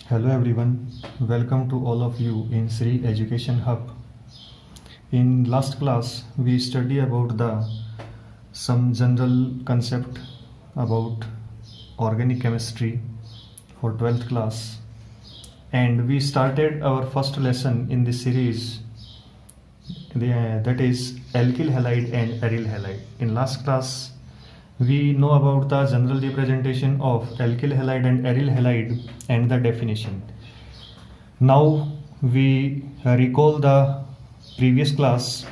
Hello everyone, welcome to all of you in Sri Education Hub. In last class we study about the some general concept about organic chemistry for 12th class, and we started our first lesson in this series, that is alkyl halide and aryl halide. In last class we know about the general representation of alkyl halide and aryl halide and the definition. Now we recall the previous class.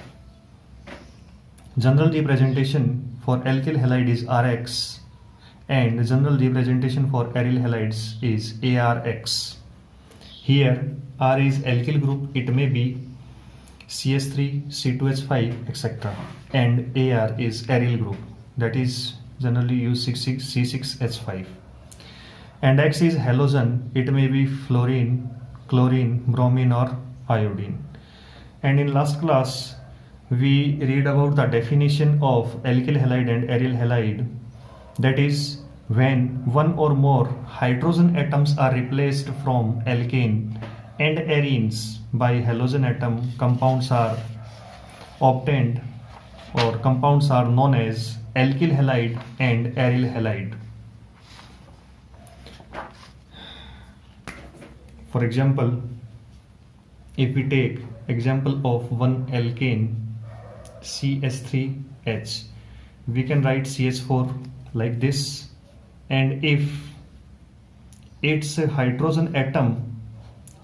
General representation for alkyl halide is Rx and general representation for aryl halides is ARX. Here R is alkyl group, it may be CH3, C2H5, etc. and AR is aryl group, that is generally use C6H5. And X is halogen, it may be fluorine, chlorine, bromine or iodine. And in last class we read about the definition of alkyl halide and aryl halide, that is when one or more hydrogen atoms are replaced from alkane and arenes by halogen atom, compounds are obtained, or compounds are known as alkyl halide and aryl halide. For example, if we take example of one alkane CH3H, we can write CH4 like this, and if its hydrogen atom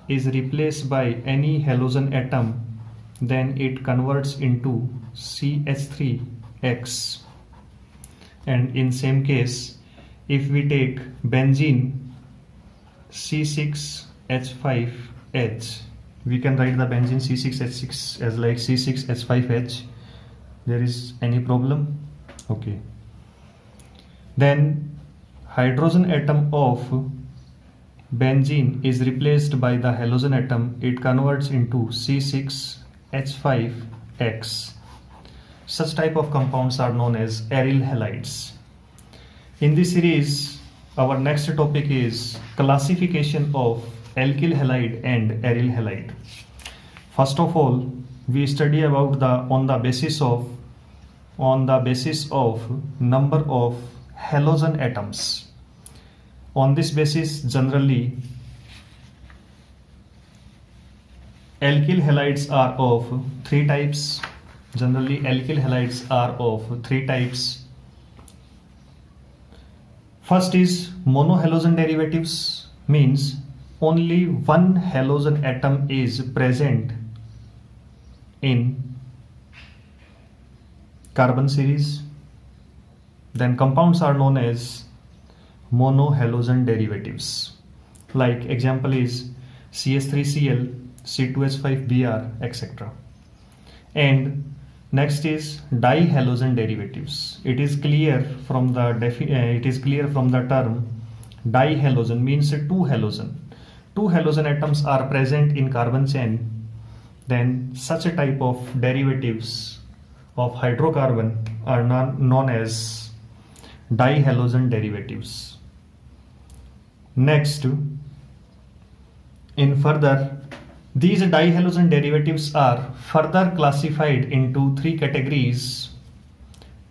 is replaced by any halogen atom, then it converts into CH3X. And in same case, if we take benzene C6H5H, we can write the benzene C6H6 as like C6H5H. There is any problem? Okay. Then hydrogen atom of benzene is replaced by the halogen atom, it converts into C6H5X. Such type of compounds are known as aryl halides. In this series, our next topic is classification of alkyl halide and aryl halide. First of all, we study about on the basis of number of halogen atoms. On this basis, generally alkyl halides are of three types. Generally alkyl halides are of three types. First is monohalogen derivatives, means only one halogen atom is present in carbon series. Then compounds are known as monohalogen derivatives. Like example is CH3Cl, C2H5Br, etc. And next is dihalogen derivatives. It is clear from the term dihalogen means two halogen. Two halogen atoms are present in carbon chain. Then such a type of derivatives of hydrocarbon are known as dihalogen derivatives. Next, in further, these dihalogen derivatives are further classified into three categories.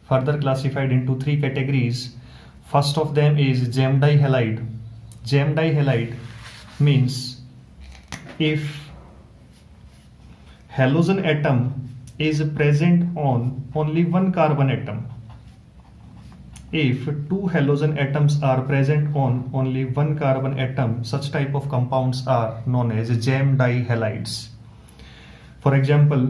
First of them is gem dihalide. Gem dihalide means if halogen atom is present on only one carbon atom. If two halogen atoms are present on only one carbon atom, such type of compounds are known as gem dihalides. For example,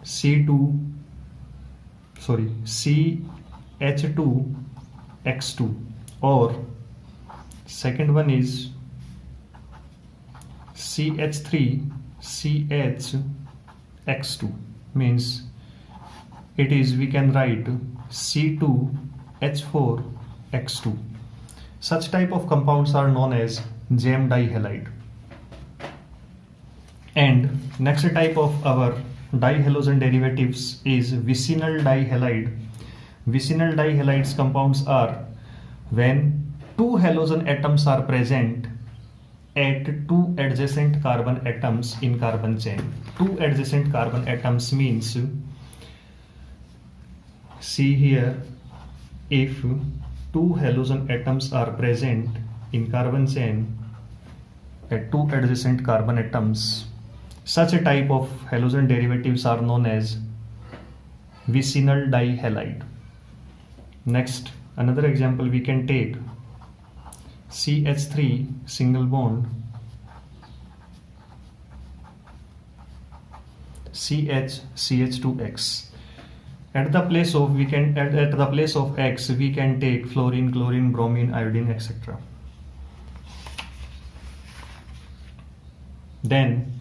CH2X2, or second one is CH3CHX2, means it is, we can write C2H4X2. Such type of compounds are known as gem dihalide. And next type of our dihalogen derivatives is vicinal dihalide. Vicinal dihalides compounds are when two halogen atoms are present at two adjacent carbon atoms in carbon chain. Two adjacent carbon atoms means, see here, if two halogen atoms are present in carbon chain at two adjacent carbon atoms, such a type of halogen derivatives are known as vicinal dihalide. Next, another example we can take CH3 single bond CH2X. At the place of X we can take fluorine, chlorine, bromine, iodine, etc. Then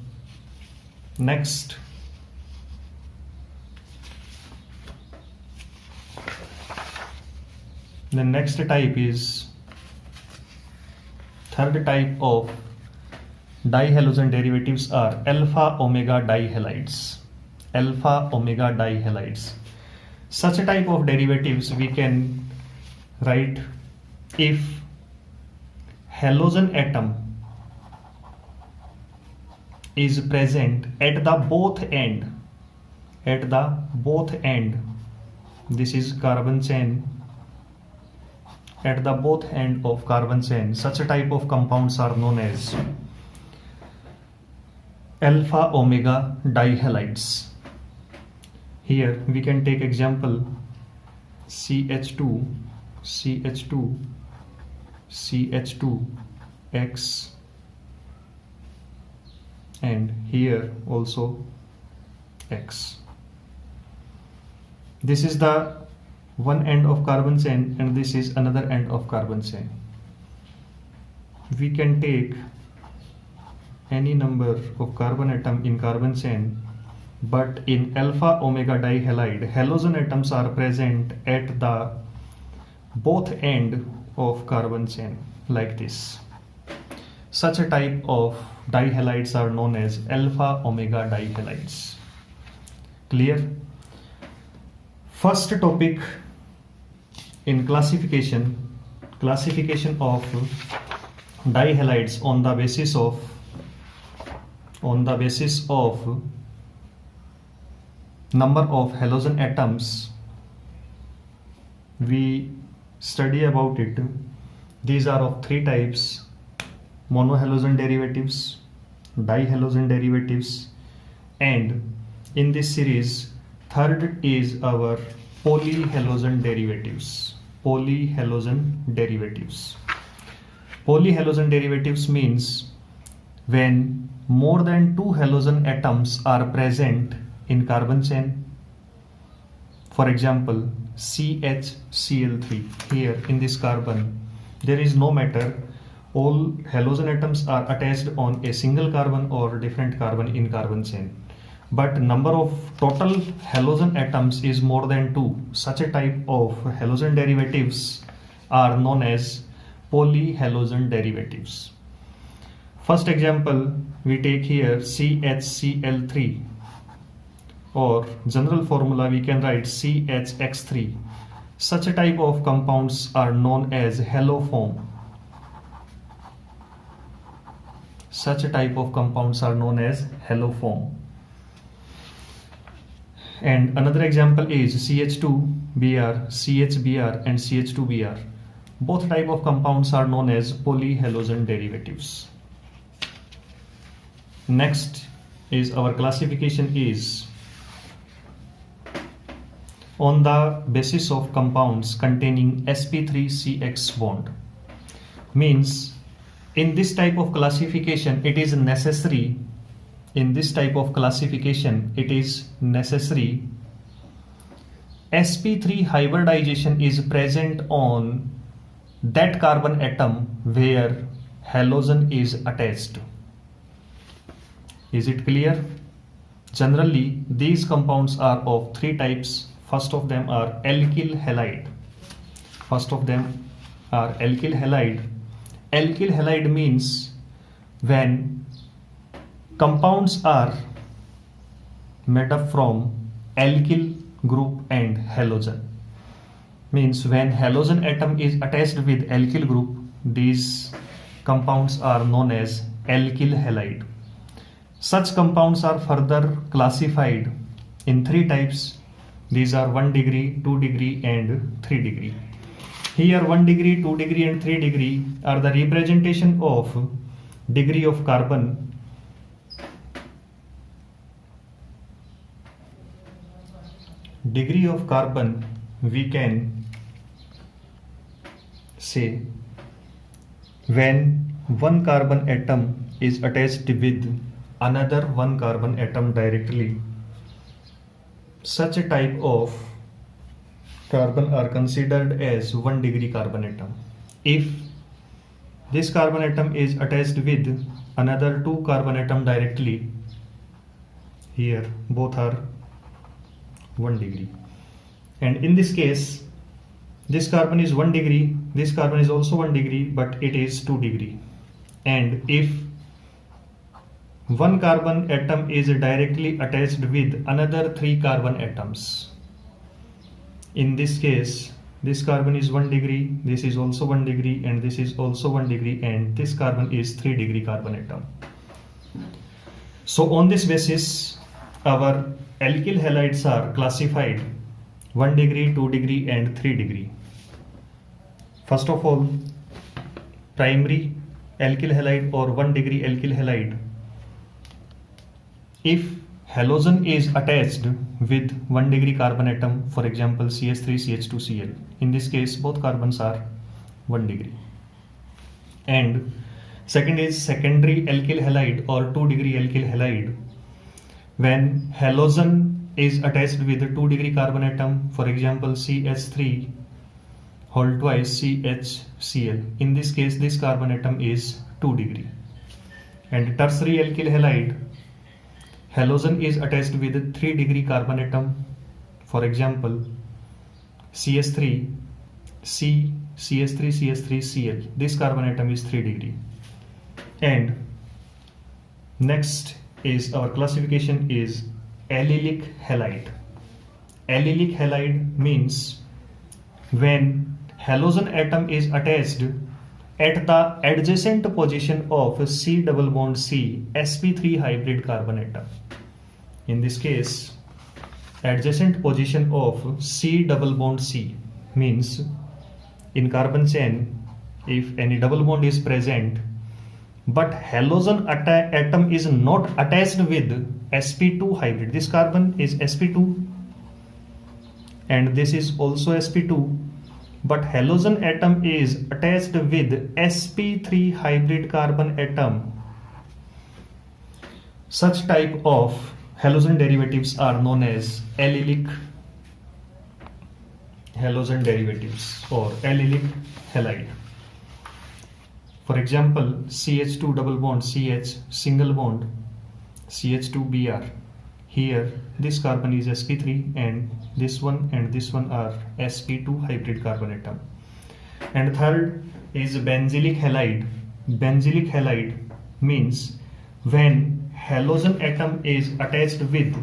next, the next type is third type of dihalogen derivatives are alpha omega dihalides. Alpha omega dihalides. Such a type of derivatives we can write if halogen atom is present at the both end. This is carbon chain. At the both end of carbon chain, such a type of compounds are known as alpha omega dihalides. Here we can take example CH2, X, and here also X. This is the one end of carbon chain and this is another end of carbon chain. We can take any number of carbon atom in carbon chain, but in alpha omega dihalide halogen atoms are present at the both end of carbon chain like this. Such a type of dihalides are known as alpha omega dihalides. Clear? First topic in classification of dihalides on the basis of number of halogen atoms. We study about it. These are of three types: monohalogen derivatives, dihalogen derivatives, and in this series third is our polyhalogen derivatives. Polyhalogen derivatives means when more than two halogen atoms are present in carbon chain. For example, CHCl3. Here in this carbon there is no matter, all halogen atoms are attached on a single carbon or different carbon in carbon chain, but number of total halogen atoms is more than 2. Such a type of halogen derivatives are known as polyhalogen derivatives. First example we take here CHCl3, or general formula we can write CHX3. Such a type of compounds are known as haloform. And another example is CH2Br, CHBr and CH2Br. Both type of compounds are known as polyhalogen derivatives. Next is our classification is on the basis of compounds containing sp3CX bond. Means in this type of classification it is necessary sp3 hybridization is present on that carbon atom where halogen is attached. Is it clear? Generally these compounds are of three types. First of them are alkyl halide. Alkyl halide means when compounds are made up from alkyl group and halogen. Means when halogen atom is attached with alkyl group, these compounds are known as alkyl halide. Such compounds are further classified in three types. These are 1 degree, 2 degree and 3 degree. Here 1 degree, 2 degree and 3 degree are the representation of degree of carbon. Degree of carbon we can say when one carbon atom is attached with another one carbon atom directly. Such a type of carbon are considered as 1 degree carbon atom. If this carbon atom is attached with another 2 carbon atom directly, here both are 1 degree, and in this case this carbon is 1 degree, this carbon is also 1 degree, but it is 2 degree. And if one carbon atom is directly attached with another 3 carbon atoms, in this case this carbon is 1 degree, this is also 1 degree, and this is also 1 degree, and this carbon is 3 degree carbon atom. So on this basis our alkyl halides are classified 1 degree, 2 degree and 3 degree. First of all, primary alkyl halide or 1 degree alkyl halide. If halogen is attached with 1 degree carbon atom, for example CH3, CH2, Cl, in this case both carbons are 1 degree. And second is secondary alkyl halide or 2 degree alkyl halide. When halogen is attached with a 2 degree carbon atom, for example CH3 whole twice CHCl, in this case this carbon atom is 2 degree. And tertiary alkyl halide, halogen is attached with a 3 degree carbon atom, for example CH3 CH3Cl, this carbon atom is 3 degree. And next is our classification is allylic halide. Allylic halide means when halogen atom is attached at the adjacent position of C double bond C sp3 hybrid carbon atom. In this case adjacent position of C double bond C means in carbon chain if any double bond is present but halogen atom is not attached with sp2 hybrid, this carbon is sp2 and this is also sp2, but halogen atom is attached with sp3 hybrid carbon atom. Such type of halogen derivatives are known as allylic halogen derivatives or allylic halide. For example CH2 double bond CH single bond CH2Br, here this carbon is sp3 and this one are sp2 hybrid carbon atom. And third is benzylic halide. Benzylic halide means when halogen atom is attached with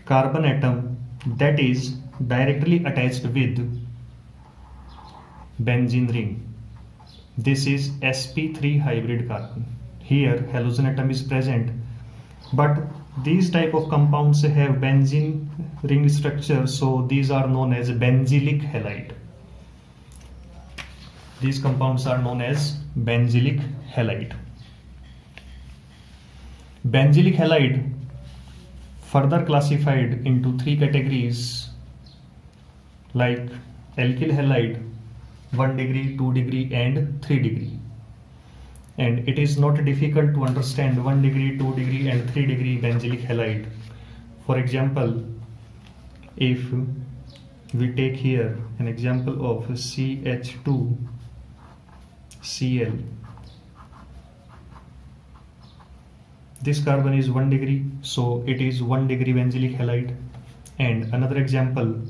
carbon atom that is directly attached with benzene ring. This is sp3 hybrid carbon. Here halogen atom is present, but these type of compounds have benzene ring structure, so these are known as benzylic halide. These compounds are known as benzylic halide. Benzylic halide further classified into 3 categories like alkyl halide 1 degree, 2 degree and 3 degree. And it is not difficult to understand 1 degree, 2 degree and 3 degree benzylic halide. For example, if we take here an example of CH2Cl, this carbon is 1 degree, so it is 1 degree benzylic halide. And another example,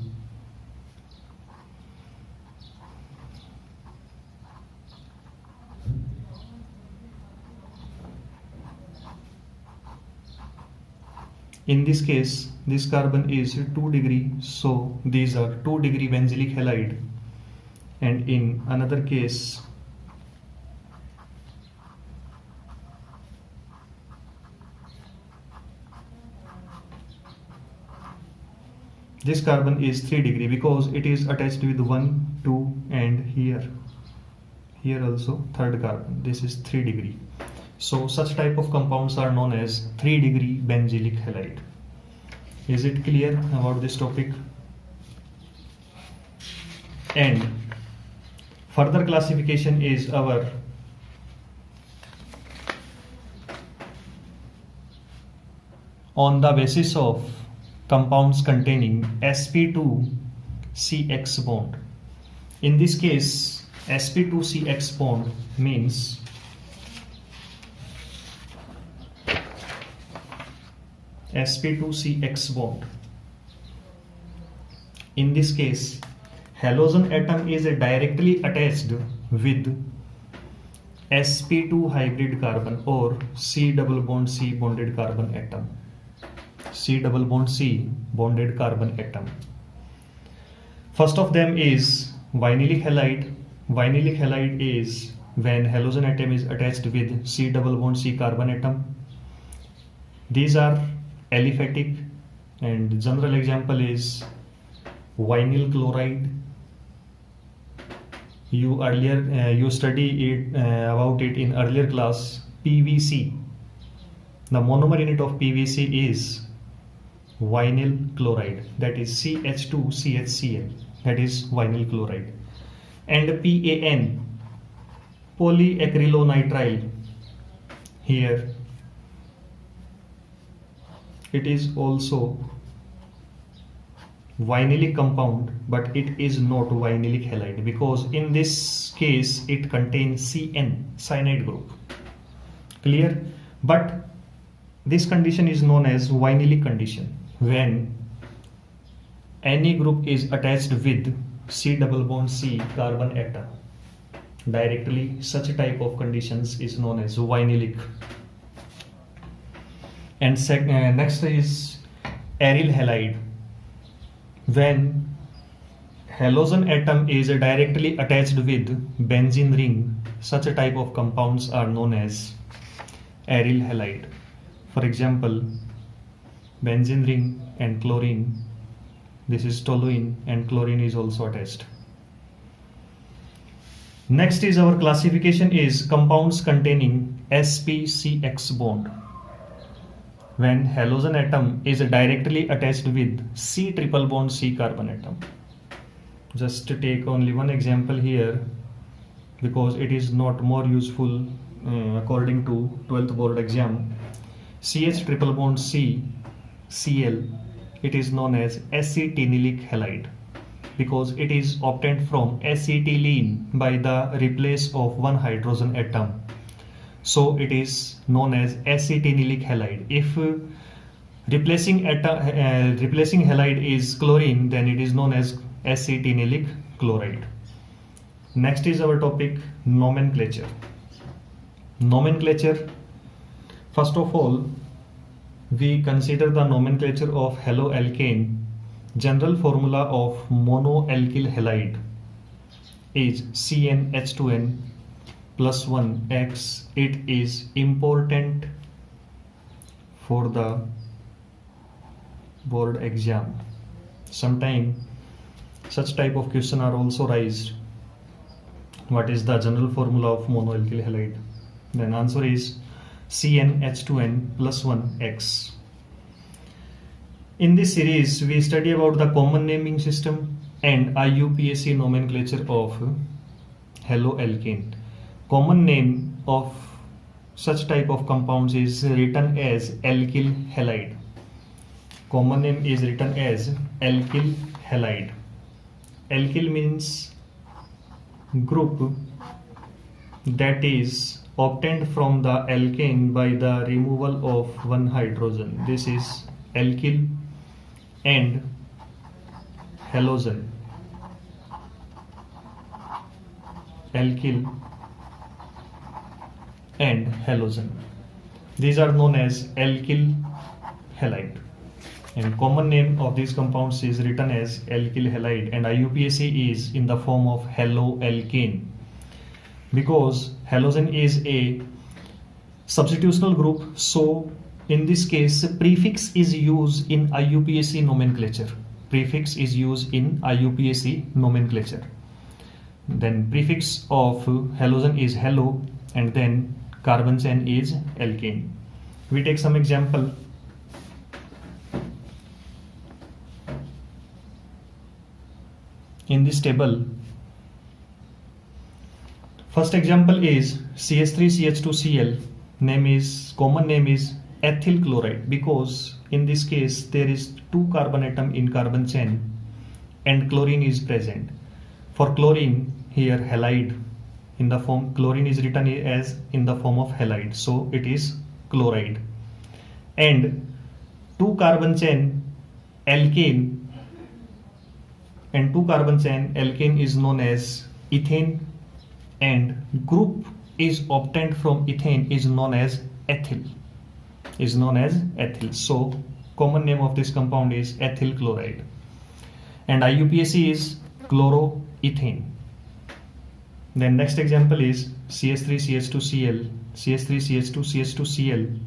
In this case, this carbon is 2 degree, so these are 2 degree benzylic halide. And in another case, this carbon is 3 degree because it is attached with 1, 2 and here also third carbon. This is 3 degree. So such type of compounds are known as 3 degree benzylic halide. Is it clear about this topic? And further classification is our on the basis of compounds containing sp2CX bond. In this case, sp2CX bond means sp2CX bond. In this case, halogen atom is directly attached with sp2 hybrid carbon or C double bond C bonded carbon atom. C double bond C bonded carbon atom. First of them is vinylic halide. Vinylic halide is when halogen atom is attached with C double bond C carbon atom. These are aliphatic, and general example is vinyl chloride. You study it about it in earlier class. PVC. The monomer unit of PVC is vinyl chloride, that is CH2CHCl, that is vinyl chloride. And PAN, polyacrylonitrile. Here it is also vinylic compound, but it is not vinylic halide because in this case it contains CN, cyanide group. Clear? But this condition is known as vinylic condition when any group is attached with C double bond C carbon atom directly. Such type of conditions is known as vinylic. And next is aryl halide. When halogen atom is directly attached with benzene ring, such a type of compounds are known as aryl halide. For example, benzene ring and chlorine. This is toluene and chlorine is also attached. Next is our classification is compounds containing sp-CX bond. When halogen atom is directly attached with C triple bond C carbon atom. Just to take only one example here because it is not more useful according to 12th board exam. CH triple bond C Cl, it is known as acetynylic halide because it is obtained from acetylene by the replace of one hydrogen atom. So it is known as acetynylic halide. If replacing halide is chlorine, then it is known as acetynylic chloride. Next is our topic nomenclature. Nomenclature. First of all, we consider the nomenclature of haloalkane. General formula of monoalkyl halide is CnH2n plus 1x. It is important for the board exam. Sometime such type of question are also raised. What is the general formula of monoalkyl halide? Then answer is CnH2n plus 1x. In this series, we study about the common naming system and IUPAC nomenclature of haloalkane. Common name of such type of compounds is written as alkyl halide. Common name is written as alkyl halide. Alkyl means group that is obtained from the alkane by the removal of one hydrogen. This is alkyl and halogen. Alkyl and halogen. These are known as alkyl halide. and common name of these compounds is written as alkyl halide, and IUPAC is in the form of haloalkane, because halogen is a substitutional group. So in this case, prefix is used in IUPAC nomenclature. Prefix is used in IUPAC nomenclature. Then prefix of halogen is halo, and then carbon chain is alkane. We take some example. In this table, first example is CH3CH2Cl. Common name is ethyl chloride, because in this case there is 2 carbon atom in carbon chain and chlorine is present. For chlorine, here halide, in the form chlorine is written as in the form of halide, so it is chloride. And 2 carbon chain alkane, and 2 carbon chain alkane is known as ethane, and group is obtained from ethane is known as ethyl. So common name of this compound is ethyl chloride, and IUPAC is chloroethane. Then next example is CH3CH2Cl, CH3CH2CH2Cl.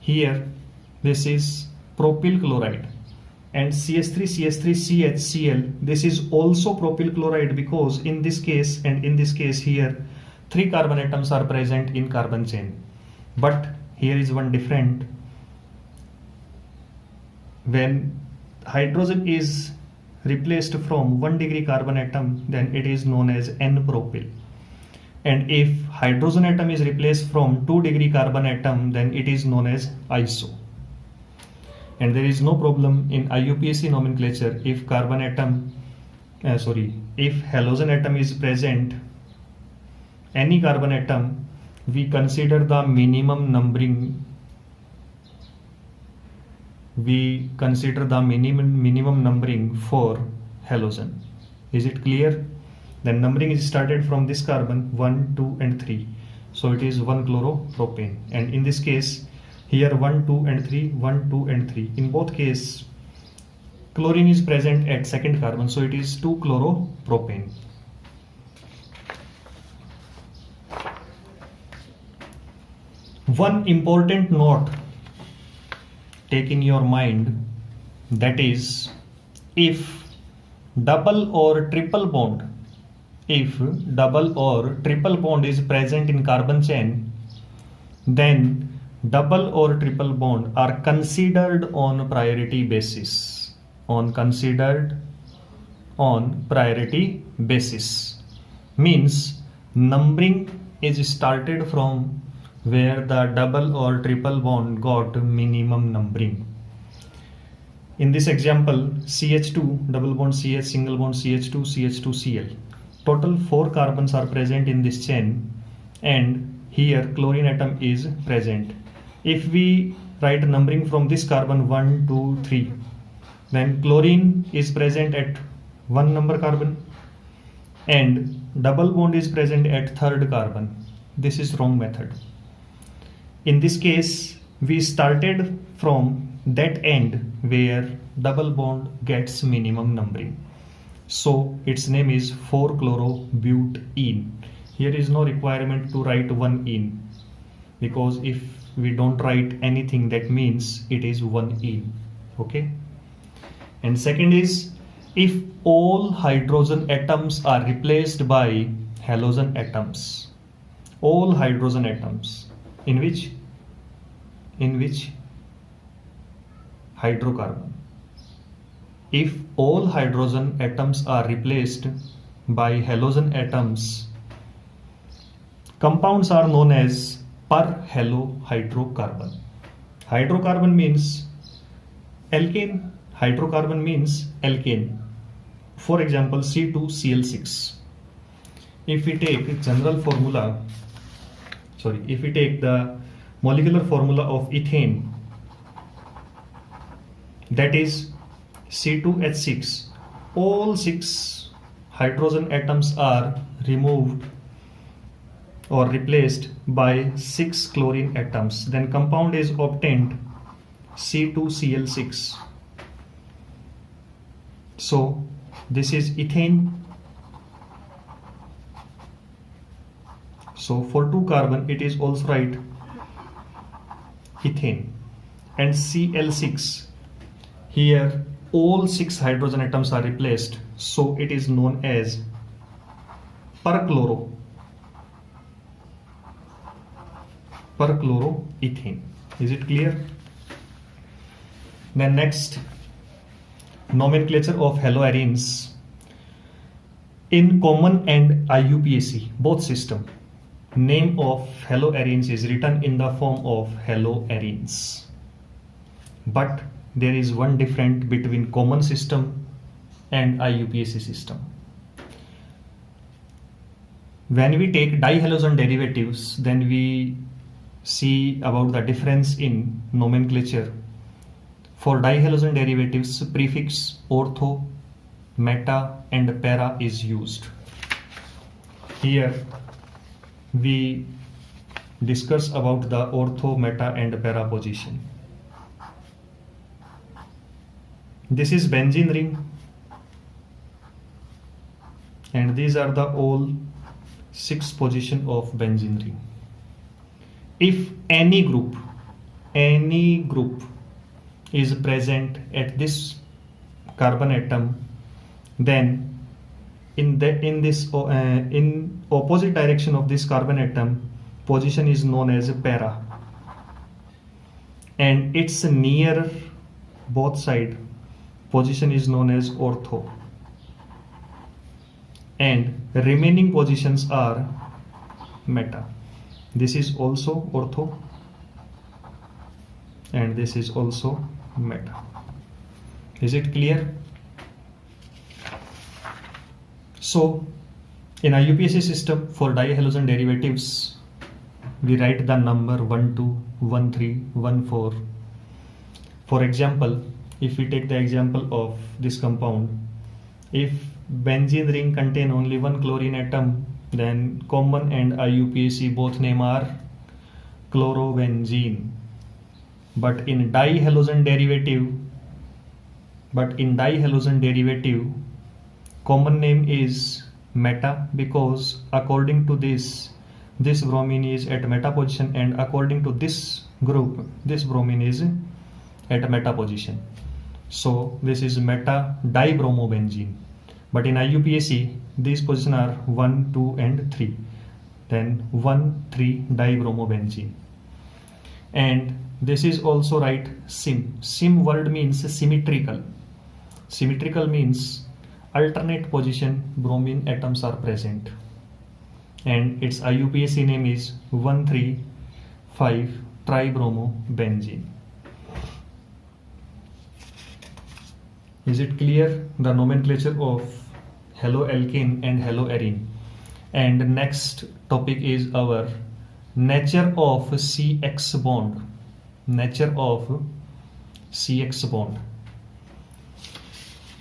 Here this is propyl chloride, and CH3CH3CHCl, this is also propyl chloride, because in this case and in this case here 3 carbon atoms are present in carbon chain. But here is one different. When hydrogen is replaced from 1 degree carbon atom, then it is known as N-propyl. And if hydrogen atom is replaced from 2 degree carbon atom, then it is known as iso. And there is no problem in IUPAC nomenclature if if halogen atom is present, any carbon atom, we consider the minimum numbering. We consider the minimum numbering for halogen. Is it clear? Then numbering is started from this carbon 1, 2 and 3. So it is 1 chloropropane, and in this case here 1, 2 and 3, 1, 2 and 3. In both cases chlorine is present at second carbon, so it is 2 chloropropane. One important note take in your mind, that is, if double or triple bond is present in carbon chain, then double or triple bond are considered on priority basis. Means numbering is started from where the double or triple bond got minimum numbering. In this example, CH2 double bond CH single bond CH2 CH2Cl. Total 4 carbons are present in this chain, and here chlorine atom is present. If we write numbering from this carbon 1, 2, 3, then chlorine is present at 1 number carbon and double bond is present at 3rd carbon. This is wrong method. In this case, we started from that end where double bond gets minimum numbering. So its name is 4-chlorobutene. Here is no requirement to write 1-ene, because if we don't write anything, that means it is 1-ene. Okay. And second is, if all hydrogen atoms are replaced by halogen atoms. All hydrogen atoms. In which hydrocarbon. If all hydrogen atoms are replaced by halogen atoms, compounds are known as perhalohydrocarbon. Hydrocarbon means alkane. Hydrocarbon means alkane. For example, C2Cl6. If we take the molecular formula of ethane, that is C2H6, all 6 hydrogen atoms are removed or replaced by 6 chlorine atoms. Then compound is obtained C2Cl6. So this is ethane. So for 2 carbon it is also right ethane. And Cl6, here all 6 hydrogen atoms are replaced, so it is known as perchloroethane. Is it clear? Then next, nomenclature of haloarenes. In common and IUPAC, both system, name of haloarenes is written in the form of haloarenes. But there is one difference between common system and IUPAC system. When we take dihalogen derivatives, then we see about the difference in nomenclature. For dihalogen derivatives, prefix ortho, meta and para is used. Here we discuss about the ortho, meta and para position. This is benzene ring, and these are the all 6 position of benzene ring. If any group is present at this carbon atom, then in opposite direction of this carbon atom, position is known as para, and its near both side position is known as ortho, and remaining positions are meta. This is also ortho and this is also meta. Is it clear? So in IUPAC system, for dihalogen derivatives, we write the number 1, 2, 1, 3, 1, 4. For example, if we take the example of this compound, if benzene ring contain only 1 chlorine atom, then common and IUPAC both name are chlorobenzene. But in dihalogen derivative, common name is meta, because according to this bromine is at meta position, and according to this group, this bromine is at meta position. So this is meta dibromobenzene. But in IUPAC, these positions are 1, 2 and 3. Then 1, 3 dibromobenzene. And this is also right sim. Sim word means symmetrical. Symmetrical means alternate position bromine atoms are present. And its IUPAC name is 1,3,5 tribromobenzene. Is it clear? The nomenclature of haloalkane and haloarene. And next topic is our nature of CX bond. Nature of CX bond.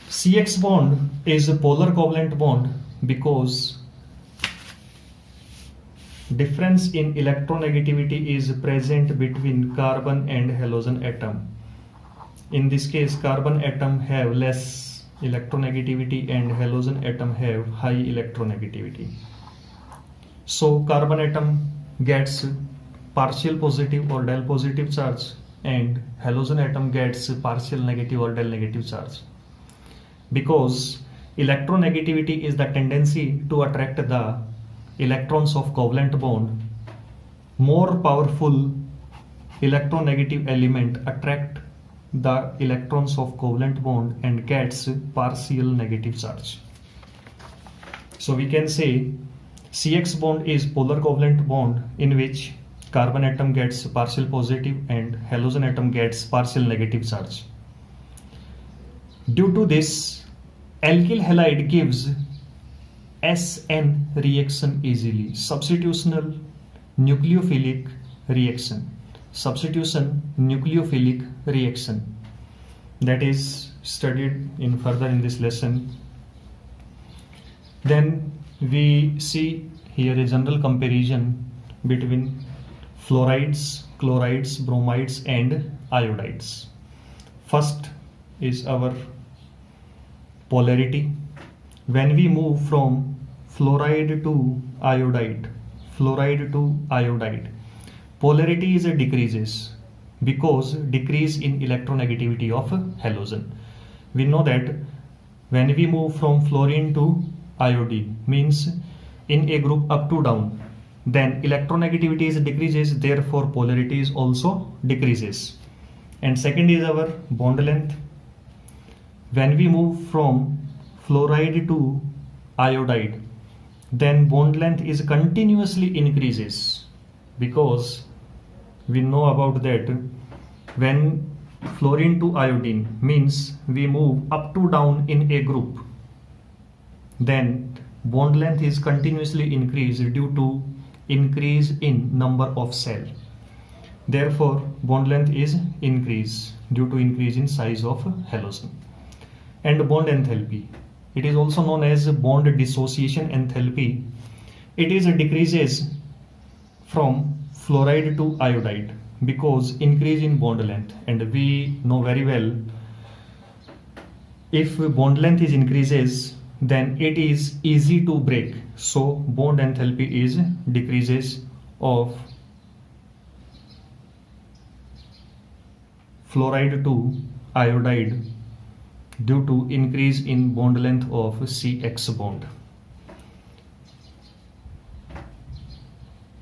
CX bond is a polar covalent bond because difference in electronegativity is present between carbon and halogen atom. In this case, carbon atom have less electronegativity and halogen atom have high electronegativity. So carbon atom gets partial positive or del positive charge, and halogen atom gets partial negative or del negative charge. Because electronegativity is the tendency to attract the electrons of covalent bond, more powerful electronegative element attract the electrons of covalent bond and gets partial negative charge. So we can say CX bond is polar covalent bond in which carbon atom gets partial positive and halogen atom gets partial negative charge. Due to this, alkyl halide gives SN reaction easily. Substitutional nucleophilic reaction. Substitution nucleophilic reaction. That is studied in further in this lesson. Then we see here a general comparison between fluorides, chlorides, bromides and iodides. First is our polarity. When we move from fluoride to iodide, polarity is decreases because decrease in electronegativity of halogen. We know that when we move from fluorine to iodine, means in a group up to down, then electronegativity is decreases, therefore polarity is also decreases. And second is our bond length. When we move from fluoride to iodide, then bond length is continuously increases, because we know about that when fluorine to iodine means we move up to down in a group, then bond length is continuously increased due to increase in number of cell. Therefore bond length is increased due to increase in size of halogen. And bond enthalpy, it is also known as bond dissociation enthalpy. It is decreases from fluoride to iodide because increase in bond length, and we know very well if bond length is increases, then it is easy to break. So bond enthalpy is decreases of fluoride to iodide due to increase in bond length of CX bond.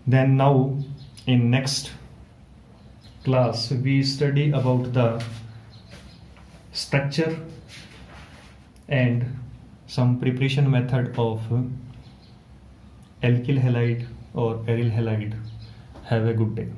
Then now in next class we study about the structure and some preparation method of alkyl halide or aryl halide. Have a good day.